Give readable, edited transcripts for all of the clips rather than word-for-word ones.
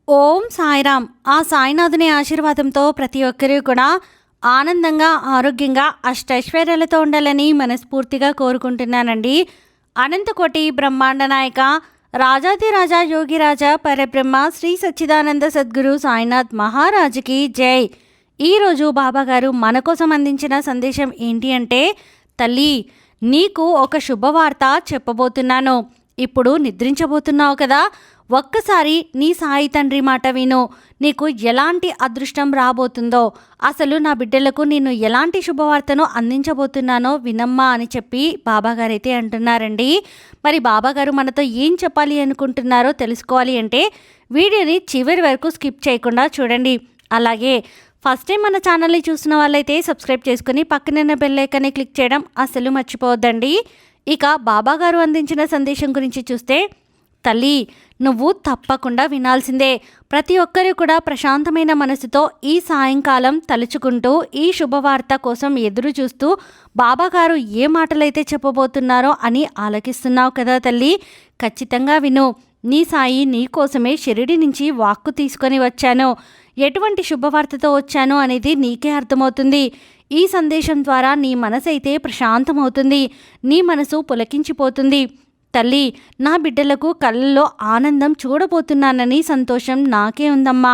ఓం సాయిరామ్. ఆ సాయినాథుని ఆశీర్వాదంతో ప్రతి ఒక్కరూ కూడా ఆనందంగా, ఆరోగ్యంగా, అష్టైశ్వర్యాలతో ఉండాలని మనస్ఫూర్తిగా కోరుకుంటున్నానండి. అనంతకోటి బ్రహ్మాండ నాయక రాజాధిరాజా యోగిరాజా పరబ్రహ్మ శ్రీ సచ్చిదానంద సద్గురు సాయినాథ్ మహారాజుకి జై. ఈరోజు బాబాగారు మన కోసం అందించిన సందేశం ఏంటి అంటే, తల్లి, నీకు ఒక శుభవార్త చెప్పబోతున్నాను. ఇప్పుడు నిద్రించబోతున్నావు కదా, ఒక్కసారి నీ సాయి తండ్రి మాట విను. నీకు ఎలాంటి అదృష్టం రాబోతుందో, అసలు నా బిడ్డలకు నేను ఎలాంటి శుభవార్తను అందించబోతున్నానో వినమ్మా అని చెప్పి బాబాగారైతే అంటున్నారండి. మరి బాబాగారు మనతో ఏం చెప్పాలి అనుకుంటున్నారో తెలుసుకోవాలి అంటే వీడియోని చివరి వరకు స్కిప్ చేయకుండా చూడండి. అలాగే ఫస్ట్ టైం మన ఛానల్ని చూసిన వాళ్ళైతే సబ్స్క్రైబ్ చేసుకుని పక్కనున్న బెల్ ఐకాన్ని క్లిక్ చేయడం అస్సలు మర్చిపోవద్దండి. ఇక బాబాగారు అందించిన సందేశం గురించి చూస్తే, తల్లి, నువ్వు తప్పకుండా వినాల్సిందే. ప్రతి ఒక్కరూ కూడా ప్రశాంతమైన మనసుతో ఈ సాయంకాలం తలుచుకుంటూ ఈ శుభవార్త కోసం ఎదురు చూస్తూ బాబాగారు ఏ మాటలైతే చెప్పబోతున్నారో అని ఆలకిస్తున్నావు కదా తల్లి. ఖచ్చితంగా విను. నీ సాయి నీ కోసమే షిరిడి నుంచి వాక్కు తీసుకొని వచ్చాను. ఎటువంటి శుభవార్తతో వచ్చాను అనేది నీకే అర్థమవుతుంది. ఈ సందేశం ద్వారా నీ మనసు అయితే ప్రశాంతమవుతుంది. నీ మనసు పులకించిపోతుంది. తల్లి, నా బిడ్డలకు కళ్ళల్లో ఆనందం చూడబోతున్నానని సంతోషం నాకే ఉందమ్మా.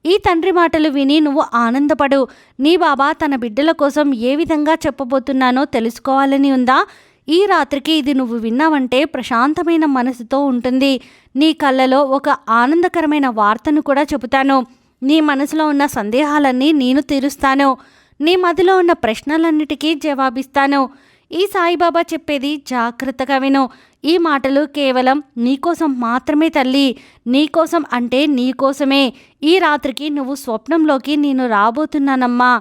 ఈ తండ్రి మాటలు విని నువ్వు ఆనందపడు. నీ బాబా తన బిడ్డల కోసం ఏ విధంగా చెప్పబోతున్నానో తెలుసుకోవాలని ఉందా? ఈ రాత్రికి ఇది నువ్వు విన్నావంటే ప్రశాంతమైన మనసుతో ఉంటుంది. నీ కళ్ళలో ఒక ఆనందకరమైన వార్తను కూడా చెబుతాను. నీ మనసులో ఉన్న సందేహాలన్నీ నేను తీరుస్తాను. నీ మదిలో ఉన్న ప్రశ్నలన్నిటికీ జవాబిస్తాను. ఈ సాయిబాబా చెప్పేది జాగ్రత్తగా విను. ఈ మాటలు కేవలం నీకోసం మాత్రమే తల్లి. నీకోసం అంటే నీకోసమే. ఈ రాత్రికి నువ్వు స్వప్నంలోకి నేను రాబోతున్నానమ్మా.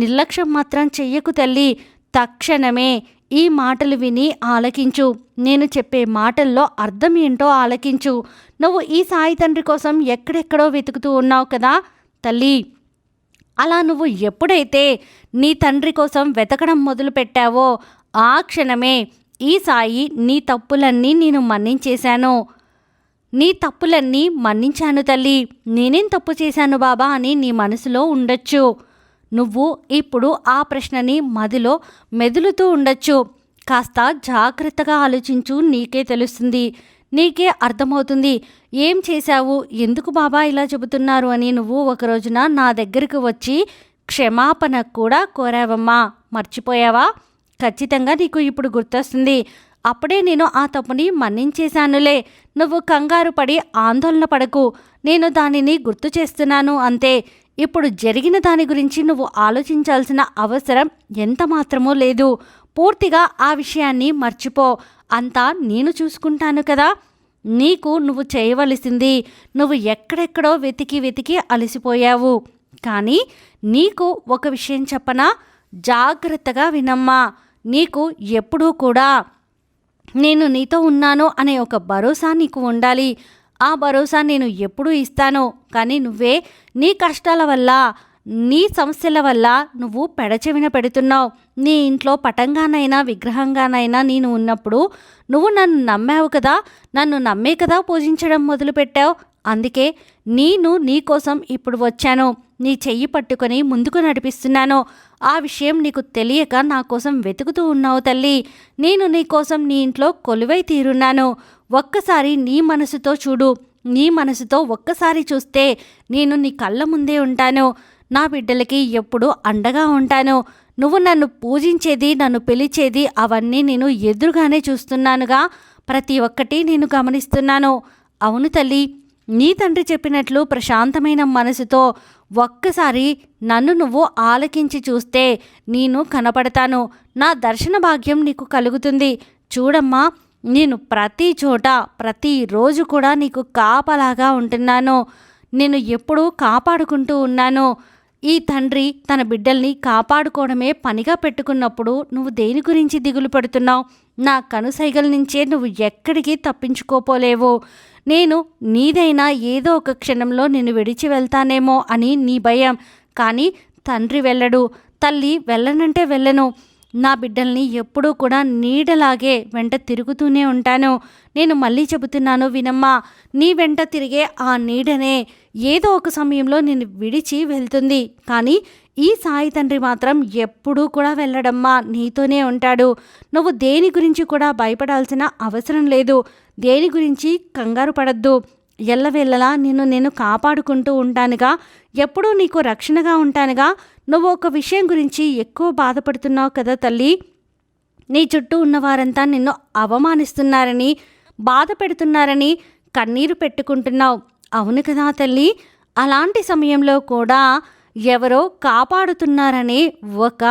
నిర్లక్ష్యం మాత్రం చెయ్యకు తల్లి. తక్షణమే ఈ మాటలు విని ఆలకించు. నేను చెప్పే మాటల్లో అర్థం ఏంటో ఆలకించు. నువ్వు ఈ సాయి తండ్రి కోసం ఎక్కడెక్కడో వెతుకుతూ ఉన్నావు కదా తల్లి. అలా నువ్వు ఎప్పుడైతే నీ తండ్రి కోసం వెతకడం మొదలు పెట్టావో ఆ క్షణమే ఈ సాయి నీ తప్పులన్నీ నేను మన్నించేశాను. నీ తప్పులన్నీ మన్నించాను తల్లి. నేనేం తప్పు చేశాను బాబా అని నీ మనసులో ఉండొచ్చు. నువ్వు ఇప్పుడు ఆ ప్రశ్నని మదిలో మెదులుతూ ఉండొచ్చు. కాస్త జాగ్రత్తగా ఆలోచించు. నీకే తెలుస్తుంది, నీకే అర్థమవుతుంది. ఏం చేశావు, ఎందుకు బాబా ఇలా చెబుతున్నారు అని నువ్వు ఒక రోజున నా దగ్గరకు వచ్చి క్షమాపణ కూడా కోరావమ్మా. మర్చిపోయావా? ఖచ్చితంగా నీకు ఇప్పుడు గుర్తొస్తుంది. అప్పుడే నేను ఆ తప్పుని మన్నించేశానులే. నువ్వు కంగారు పడి ఆందోళన పడకు. నేను దానిని గుర్తు చేస్తున్నాను అంతే. ఇప్పుడు జరిగిన దాని గురించి నువ్వు ఆలోచించాల్సిన అవసరం ఎంత మాత్రమూ లేదు. పూర్తిగా ఆ విషయాన్ని మర్చిపో. అంతా నేను చూసుకుంటాను కదా. నీకు నువ్వు చేయవలసింది, నువ్వు ఎక్కడెక్కడో వెతికి వెతికి అలసిపోయావు. కానీ నీకు ఒక విషయం చెప్పనా? జాగ్రత్తగా వినమ్మా. నీకు ఎప్పుడూ కూడా నేను నీతో ఉన్నాను అనే ఒక భరోసా నీకు ఉండాలి. ఆ భరోసా నేను ఎప్పుడూ ఇస్తాను. కానీ నువ్వే నీ కష్టాల వల్ల, నీ సమస్యల వల్ల నువ్వు పెడచెవిన పెడుతున్నావు. నీ ఇంట్లో పటంగానైనా విగ్రహంగానైనా నేను ఉన్నప్పుడు నువ్వు నన్ను నమ్మావు కదా. నన్ను నమ్మే కదా పూజించడం మొదలుపెట్టావు. అందుకే నేను నీ కోసం ఇప్పుడు వచ్చాను. నీ చెయ్యి పట్టుకొని ముందుకు నడిపిస్తున్నాను. ఆ విషయం నీకు తెలియక నా కోసం వెతుకుతూ ఉన్నావు తల్లి. నేను నీ కోసం నీ ఇంట్లో కొలువై తీరున్నాను. ఒక్కసారి నీ మనసుతో చూడు. నీ మనసుతో ఒక్కసారి చూస్తే నేను నీ కళ్ళ ముందే ఉంటాను. నా బిడ్డలకి ఎప్పుడూ అండగా ఉంటాను. నువ్వు నన్ను పూజించేది, నన్ను పిలిచేది అవన్నీ నేను ఎదురుగానే చూస్తున్నానుగా. ప్రతి ఒక్కటి నేను గమనిస్తున్నాను. అవును తల్లి, నీ తండ్రి చెప్పినట్లు ప్రశాంతమైన మనసుతో ఒక్కసారి నన్ను నువ్వు ఆలకించి చూస్తే నేను కనపడతాను. నా దర్శన భాగ్యం నీకు కలుగుతుంది. చూడమ్మా, నేను ప్రతి చోట ప్రతిరోజు కూడా నీకు కాపలాగా ఉంటున్నాను. నేను ఎప్పుడూ కాపాడుకుంటూ ఉన్నాను. ఈ తండ్రి తన బిడ్డల్ని కాపాడుకోవడమే పనిగా పెట్టుకున్నప్పుడు నువ్వు దేని గురించి దిగులు పడుతున్నావు? నా కనుసైగల నుంచే నువ్వు ఎక్కడికి తప్పించుకోపోలేవు. నేను నీదైనా ఏదో ఒక క్షణంలో నిన్ను విడిచి వెళ్తానేమో అని నీ భయం. కానీ తండ్రి వెళ్ళడు, తల్లి వెళ్ళనంటే వెళ్ళను. నా బిడ్డల్ని ఎప్పుడూ కూడా నీడలాగే వెంట తిరుగుతూనే ఉంటాను. నేను మళ్ళీ చెబుతున్నాను వినమ్మా, నీ వెంట తిరిగే ఆ నీడనే ఏదో ఒక సమయంలో నేను విడిచి వెళ్తుంది. కానీ ఈ సాయి తండ్రి మాత్రం ఎప్పుడూ కూడా వెళ్ళడమ్మా, నీతోనే ఉంటాడు. నువ్వు దేని గురించి కూడా భయపడాల్సిన అవసరం లేదు. దేని గురించి కంగారు పడద్దు. ఎల్లవేళలా నేను కాపాడుకుంటూ ఉంటానుగా, ఎప్పుడూ నీకు రక్షణగా ఉంటానుగా. నువ్వు ఒక విషయం గురించి ఎక్కువ బాధపడుతున్నావు కదా తల్లి. నీ చుట్టూ ఉన్నవారంతా నిన్ను అవమానిస్తున్నారని, బాధ పెడుతున్నారని కన్నీరు పెట్టుకుంటున్నావు. అవును కదా తల్లి. అలాంటి సమయంలో కూడా ఎవరో కాపాడుతున్నారనే ఒక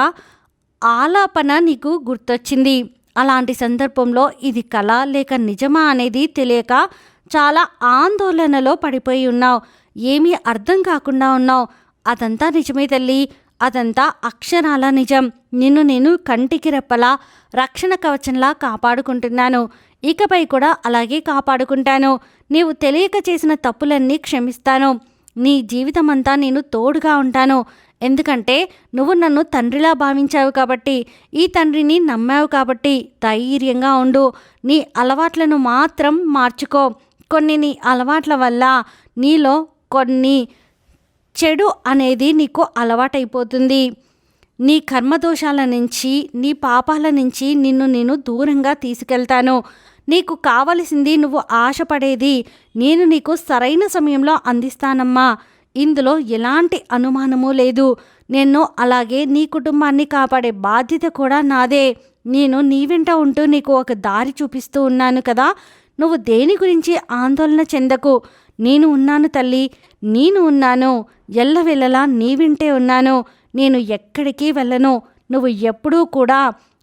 ఆలాపన నీకు గుర్తొచ్చింది. అలాంటి సందర్భంలో ఇది కళ లేక నిజమా అనేది తెలియక చాలా ఆందోళనలో పడిపోయి ఉన్నావు. ఏమీ అర్థం కాకుండా ఉన్నావు. అదంతా నిజమే తల్లి, అదంతా అక్షరాల నిజం. నిన్ను నేను కంటికి రెప్పలా, రక్షణ కవచంలా కాపాడుకుంటున్నాను. ఇకపై కూడా అలాగే కాపాడుకుంటాను. నీవు తెలియక చేసిన తప్పులన్నీ క్షమిస్తాను. నీ జీవితమంతా నేను తోడుగా ఉంటాను. ఎందుకంటే నువ్వు నన్ను తండ్రిలా భావించావు కాబట్టి, ఈ తండ్రిని నమ్మావు కాబట్టి ధైర్యంగా ఉండు. నీ అలవాట్లను మాత్రం మార్చుకో. నీ అలవాట్ల వల్ల నీలో కొన్ని చెడు అనేది నీకు అలవాటైపోతుంది. నీ కర్మదోషాల నుంచి, నీ పాపాల నుంచి నిన్ను నేను దూరంగా తీసుకెళ్తాను. నీకు కావలసింది, నువ్వు ఆశపడేది నేను నీకు సరైన సమయంలో అందిస్తానమ్మా. ఇందులో ఎలాంటి అనుమానమూ లేదు. నేను అలాగే నీ కుటుంబాన్ని కాపాడే బాధ్యత కూడా నాదే. నేను నీ వెంట ఉంటూ నీకు ఒక దారి చూపిస్తూ ఉన్నాను కదా. నువ్వు దేని గురించి ఆందోళన చెందకు. నేను ఉన్నాను తల్లి, నేను ఉన్నాను. ఎల్లవెల్లలా నీ వెంటే ఉన్నాను. నేను ఎక్కడికి వెళ్ళను. నువ్వు ఎప్పుడూ కూడా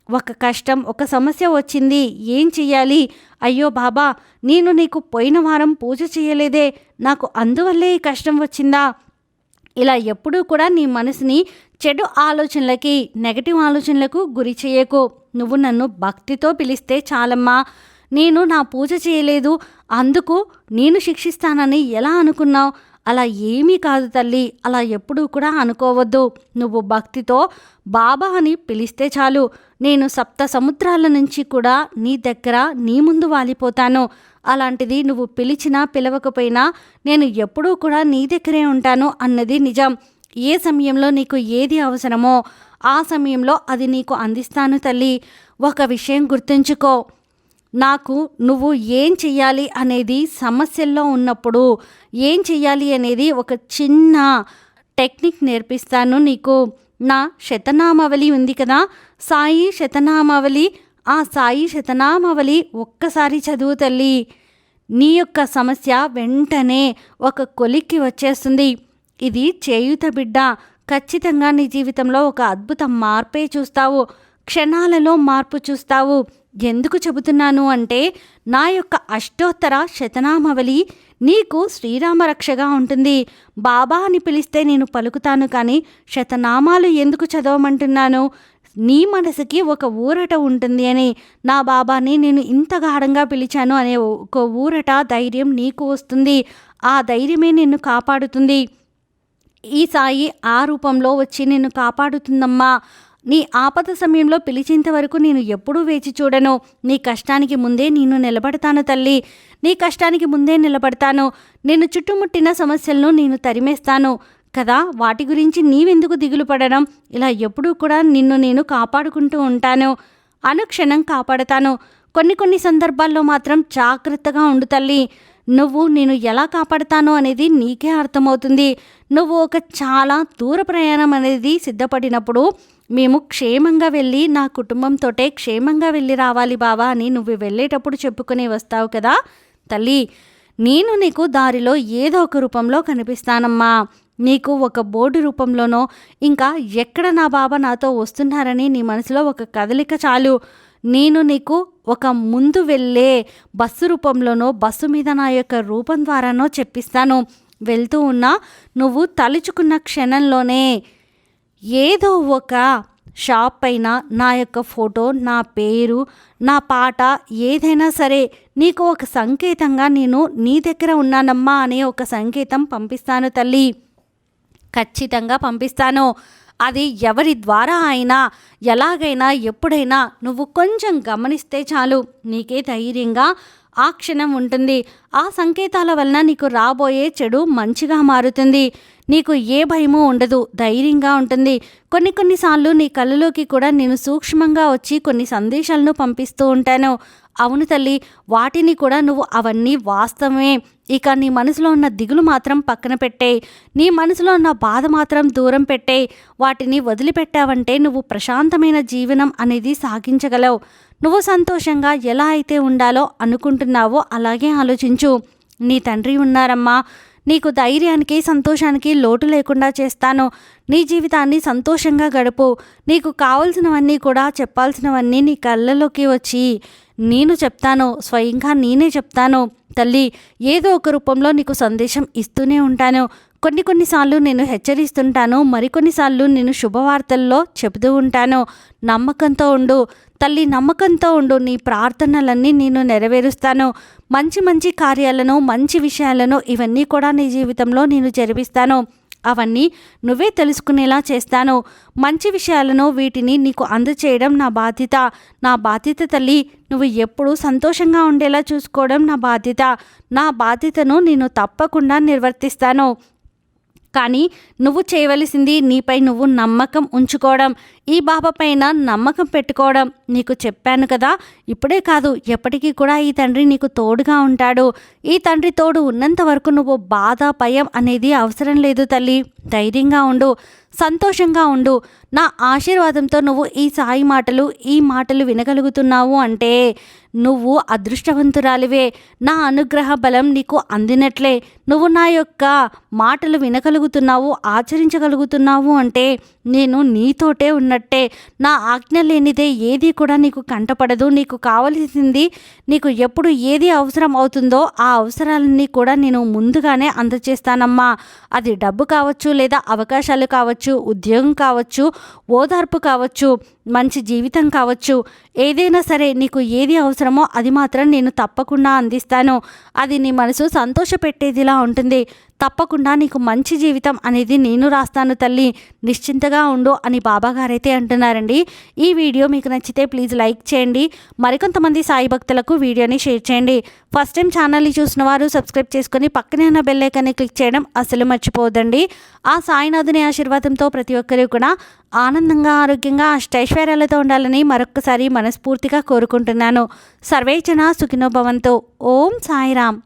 ఒక కష్టం, ఒక సమస్య వచ్చింది, ఏం చెయ్యాలి, అయ్యో బాబా నేను నీకు పోయిన వారం పూజ చేయలేదే, నాకు అందువల్లే ఈ కష్టం వచ్చిందా, ఇలా ఎప్పుడూ కూడా నీ మనసుని చెడు ఆలోచనలకి, నెగటివ్ ఆలోచనలకు గురి చేయకు. నువ్వు నన్ను భక్తితో పిలిస్తే చాలమ్మా. నేను నా పూజ చేయలేదు, అందుకు నేను శిక్షిస్తానని ఎలా అనుకున్నావు? అలా ఏమీ కాదు తల్లి, అలా ఎప్పుడూ కూడా అనుకోవద్దు. నువ్వు భక్తితో బాబా అని పిలిస్తే చాలు, నేను సప్త సముద్రాల నుంచి కూడా నీ దగ్గర, నీ ముందు వాలిపోతాను. అలాంటిది నువ్వు పిలిచినా పిలవకపోయినా నేను ఎప్పుడూ కూడా నీ దగ్గరే ఉంటాను అన్నది నిజం. ఏ సమయంలో నీకు ఏది అవసరమో ఆ సమయంలో అది నీకు అందిస్తాను తల్లి. ఒక విషయం గుర్తుంచుకో, నాకు నువ్వు ఏం చెయ్యాలి అనేది, సమస్యల్లో ఉన్నప్పుడు ఏం చెయ్యాలి అనేది ఒక చిన్న టెక్నిక్ నేర్పిస్తాను నీకు. నా శతనామావళి ఉంది కదా, సాయి శతనామావళి, ఆ సాయి శతనామావళి ఒక్కసారి చదువు తల్లి. నీ యొక్క సమస్య వెంటనే ఒక కొలిక్కి వచ్చేస్తుంది. ఇది చేయూత బిడ్డ. ఖచ్చితంగా నీ జీవితంలో ఒక అద్భుత మార్పే చూస్తావు. క్షణాలలో మార్పు చూస్తావు. ఎందుకు చెబుతున్నాను అంటే, నా యొక్క అష్టోత్తర శతనామావళి నీకు శ్రీరామరక్షగా ఉంటుంది. బాబా అని పిలిస్తే నేను పలుకుతాను, కానీ శతనామాలు ఎందుకు చదవమంటున్నాను? నీ మనసుకి ఒక ఊరట ఉంటుంది అని, నా బాబాని నేను ఇంత గాఢంగా పిలిచాను అనే ఒక ఊరట, ధైర్యం నీకు వస్తుంది. ఆ ధైర్యమే నిన్ను కాపాడుతుంది. ఈ సాయి ఆ రూపంలో వచ్చి నిన్ను కాపాడుతుందమ్మా. నీ ఆపద సమయంలో పిలిచేంత వరకు నేను ఎప్పుడూ వేచి చూడను. నీ కష్టానికి ముందే నేను నిలబడతాను తల్లి, నీ కష్టానికి ముందే నిలబడతాను. నేను చుట్టుముట్టిన సమస్యలను నేను తరిమేస్తాను కదా, వాటి గురించి నీవెందుకు దిగులు పడడం? ఇలా ఎప్పుడూ కూడా నిన్ను నేను కాపాడుకుంటూ ఉంటాను, అనుక్షణం కాపాడతాను. కొన్ని సందర్భాల్లో మాత్రం జాగ్రత్తగా ఉండు తల్లి. నువ్వు నేను ఎలా కాపాడతానో అనేది నీకే అర్థమవుతుంది. నువ్వు ఒక చాలా దూర ప్రయాణం అనేది సిద్ధపడినప్పుడు, మేము క్షేమంగా వెళ్ళి, నా కుటుంబంతోటే క్షేమంగా వెళ్ళి రావాలి బావా అని నువ్వు వెళ్ళేటప్పుడు చెప్పుకుని వస్తావు కదా తల్లి. నేను నీకు దారిలో ఏదో ఒక రూపంలో కనిపిస్తానమ్మా. నీకు ఒక బోర్డు రూపంలోనో, ఇంకా ఎక్కడ నా బాబా నాతో వస్తున్నారని నీ మనసులో ఒక కదలిక చాలు. నేను నీకు ఒక ముందు వెళ్ళే బస్సు రూపంలోనో, బస్సు మీద నా యొక్క రూపం ద్వారానో చెప్పిస్తాను. వెళ్తూ ఉన్నా నువ్వు తలుచుకున్న క్షణంలోనే ఏదో ఒక షాప్ పైన నా యొక్క ఫోటో, నా పేరు, నా పాట ఏదైనా సరే నీకు ఒక సంకేతంగా నేను నీ దగ్గర ఉన్నానమ్మా అనే ఒక సంకేతం పంపిస్తాను తల్లి. ఖచ్చితంగా పంపిస్తాను. అది ఎవరి ద్వారా అయినా ఎలాగైనా ఎప్పుడైనా నువ్వు కొంచెం గమనిస్తే చాలు నీకే ధైర్యంగా ఆ క్షణం ఉంటుంది. ఆ సంకేతాల వలన నీకు రాబోయే చెడు మంచిగా మారుతుంది. నీకు ఏ భయమూ ఉండదు, ధైర్యంగా ఉంటుంది. కొన్నిసార్లు నీ కళ్ళలోకి కూడా నేను సూక్ష్మంగా వచ్చి కొన్ని సందేశాలను పంపిస్తూ ఉంటాను. అవును తల్లి, వాటిని కూడా నువ్వు అవన్నీ వాస్తవమే. ఇక నీ మనసులో ఉన్న దిగులు మాత్రం పక్కన పెట్టేయి. నీ మనసులో ఉన్న బాధ మాత్రం దూరం పెట్టేయి. వాటిని వదిలిపెట్టావంటే నువ్వు ప్రశాంతమైన జీవనం అనేది సాగించగలవు. నువ్వు సంతోషంగా ఎలా అయితే ఉండాలో అనుకుంటున్నావో అలాగే ఆలోచించు. నీ తండ్రి ఉన్నారమ్మా. నీకు ధైర్యానికి సంతోషానికి లోటు లేకుండా చేస్తాను. నీ జీవితాన్ని సంతోషంగా గడుపు. నీకు కావలసినవన్నీ కూడా చెప్పాల్సినవన్నీ నీ కళ్ళలోకి వచ్చి నేను చెప్తాను, స్వయంగా నేనే చెప్తాను తల్లి. ఏదో ఒక రూపంలో నీకు సందేశం ఇస్తూనే ఉంటాను. కొన్నిసార్లు నేను హెచ్చరిస్తుంటాను, మరికొన్నిసార్లు నేను శుభవార్తల్లో చెబుతూ ఉంటాను. నమ్మకంతో ఉండు తల్లి, నమ్మకంతో ఉండు. నీ ప్రార్థనలన్నీ నేను నెరవేరుస్తాను. మంచి కార్యాలను, మంచి విషయాలను ఇవన్నీ కూడా నీ జీవితంలో నేను జరిపిస్తాను. అవన్నీ నువ్వే తెలుసుకునేలా చేస్తాను. మంచి విషయాలను వీటిని నీకు అందచేయడం నా బాధ్యత తల్లి. నువ్వు ఎప్పుడూ సంతోషంగా ఉండేలా చూసుకోవడం నా బాధ్యతను నేను తప్పకుండా నిర్వర్తిస్తాను. కానీ నువ్వు చేయవలసింది నీపై నువ్వు నమ్మకం ఉంచుకోవడం, ఈ బాబా పైన నమ్మకం పెట్టుకోవడం. నీకు చెప్పాను కదా, ఇప్పుడే కాదు ఎప్పటికీ కూడా ఈ తండ్రి నీకు తోడుగా ఉంటాడు. ఈ తండ్రి తోడు ఉన్నంత వరకు నువ్వు బాధ, భయం అనేది అవసరం లేదు తల్లి. ధైర్యంగా ఉండు, సంతోషంగా ఉండు. నా ఆశీర్వాదంతో నువ్వు ఈ మాటలు వినగలుగుతున్నావు అంటే నువ్వు అదృష్టవంతురాలివే. నా అనుగ్రహ బలం నీకు అందినట్లే. నువ్వు నా యొక్క మాటలు వినగలుగుతున్నావు, ఆచరించగలుగుతున్నావు అంటే నేను నీతోటే ఉన్నట్టే. నా ఆజ్ఞ లేనిదే ఏది కూడా నీకు కంటపడదు. నీకు కావలసింది, నీకు ఎప్పుడు ఏది అవసరం అవుతుందో ఆ అవసరాలన్నీ కూడా నేను ముందుగానే అందజేస్తానమ్మా. అది డబ్బు కావచ్చు, లేదా అవకాశాలు కావచ్చు, ఉద్యోగం కావచ్చు, ఓదార్పు కావచ్చు, మంచి జీవితం కావచ్చు. ఏదైనా సరే నీకు ఏది అవసరమో అది మాత్రం నేను తప్పకుండా అందిస్తాను. అది నీ మనసు సంతోషపెట్టేదిలా ఉంటుంది. తప్పకుండా నీకు మంచి జీవితం అనేది నేను రాస్తాను తల్లి. నిశ్చింతగా ఉండు అని బాబాగారైతే అంటున్నారండి. ఈ వీడియో మీకు నచ్చితే ప్లీజ్ లైక్ చేయండి. మరికొంతమంది సాయి భక్తులకు వీడియోని షేర్ చేయండి. ఫస్ట్ టైం ఛానల్ని చూసిన వారు సబ్స్క్రైబ్ చేసుకొని పక్కనే ఉన్న బెల్ ఐకాన్ని క్లిక్ చేయడం అసలు మర్చిపోవద్దండి. ఆ సాయినాథుని ఆశీర్వాదంతో ప్రతి ఒక్కరూ కూడా ఆనందంగా, ఆరోగ్యంగా, అష్టైశ్వర్యాలతో ఉండాలని మరొక్కసారి మనస్ఫూర్తిగా కోరుకుంటున్నాను. సర్వేజన సుఖినో భవంతు. ఓం సాయిరామ్.